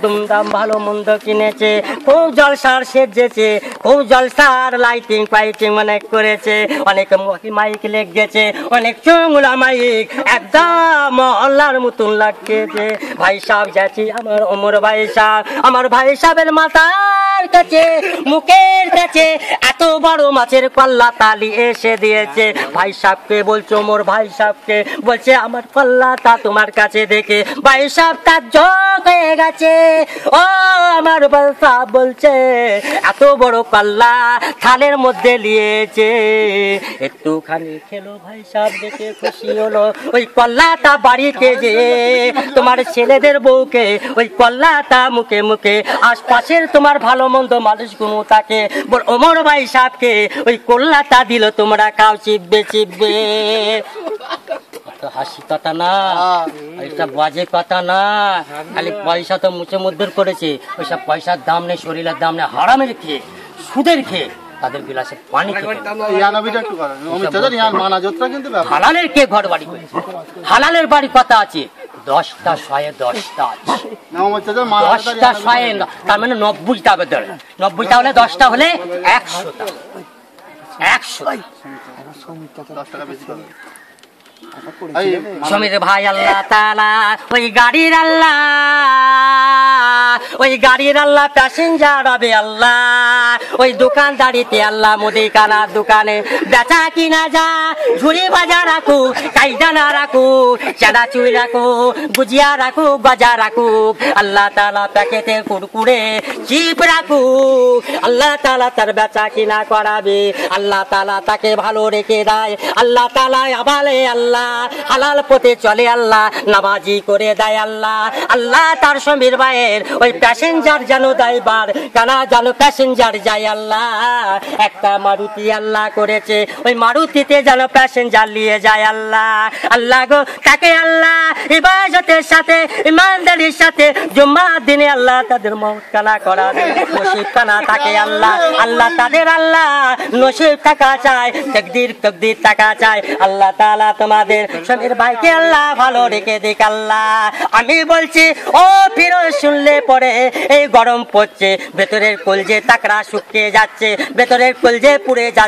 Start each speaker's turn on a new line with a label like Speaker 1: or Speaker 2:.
Speaker 1: দুমদাম ভালো মন্দ কিনেছে, খুব জলসার সেজেছে, খুব জলসার লাইটিং ফাইটিং অনেক করেছে, অনেক মাইক লেগেছে, অনেক চুংলা মাইক, একদম মহল্লার মতন লাগছে। ভাই সাহেব যাচ্ছি আমার ওমর ভাই সাহেব, আমার ভাই সাহেবের মাথার কাছে মুখের কাছে এত বড় মাছের কল্লা তালি এসে দিয়েছে। ভাই সাহেবকে বলছে, ওমর ভাই সাহেবকে বলছে, আমার কল্লাটা তোমার কাছে দেখে ভাই সাহেব তার জোক হয়ে গেছে। ও আমার ভাই সাহেব বলছে, এত বড় কল্লা থালের মধ্যে নিয়েছে, একটুখানি খেলো। ভাই সাহেব দেখে খুশি হলো। ওই কল্লাটা বাড়িতে যে তোমার ছেলেদের বউকে ওই কল্লাটা মুখে মুখে আশপাশের তোমার ভালো মন্দ মানুষগুলো তাকে ওমর ভাই সাহেবকে ওই কল্লাটা দিল, তোমরা খাও চিপবে চিপবে। হাসি কথা না, এটা বাজে কথা না, খালি পয়সা তো মুছে মুদ্র করেছে, ওইসব পয়সার দাম নেই, শরীরের দাম নেই, হারামের খেয়ে সুদের খেয়ে তাদের বিলাসে পানি হালালের কে ঘর বাড়ি করেছে, হালালের বাড়ি কথা আছে 10টা শয়ে 10টা আছে, 10টা শয়ে তার মানে 90টা বেদর, 90টা হলে 10টা হলে 100টা, 100 সমীর ভাই আল্লাহ তাআলা ওই গাড়ির আল্লাহ, ওই গাড়ির আল্লাহ প্যাসেঞ্জার হবে আল্লাহ, ওই দোকানদারিতে আল্লাহ মুদিখানার দোকানে বেচা কিনা যা ঝুড়ি ভাজা রাখু, কাইদানা রাখু, চানাচুর রাখু, গুজিয়া রাখু, গজা রাখু, আল্লাহ তাআলা প্যাকেটে কুরকুরে চিপ রাখু, আল্লাহ তাআলা তার বেচা কিনা করাবে, আল্লাহ তাআলা তাকে ভালো রেখে দেয়, আল্লাহ তাআলা আবালে আল্লাহ হালাল পথে চলে, আল্লাহ নামাজি করে দেয় আল্লাহ। আল্লাহ তার সমীর ভাইয়ের ওই প্যাসেঞ্জার যেন ড্রাইভার কানা যেন প্যাসেঞ্জার যায় আল্লাহ। একটা মারুতি আল্লাহ করেছে, ওই মারুতিতে যেন প্যাসেঞ্জার নিয়ে যায় আল্লাহ। আল্লাহ গো তাকে আল্লাহ ইবাদতের সাথে ইমানদারির সাথে জুম্মার দিনে আল্লাহ তাদের মওত কানা করাবে, নসিব কানা তাকে আল্লাহ, আল্লাহ তাদের আল্লাহ নসিব টাকা চায়, তাকদীর তকদীর টাকা চায়। আল্লাহ তাআলা তোমাদের সমীর ভাইকে আল্লাহ ভালো রেখে দিক আল্লাহ। আমি বলছি ও ফিরোজ, শুনলে পরে এই গরম পড়ছে, ভেতরের কলজে তাকড়া শুকিয়ে যাচ্ছে, ভেতরের কলজে পুড়ে যাচ্ছে।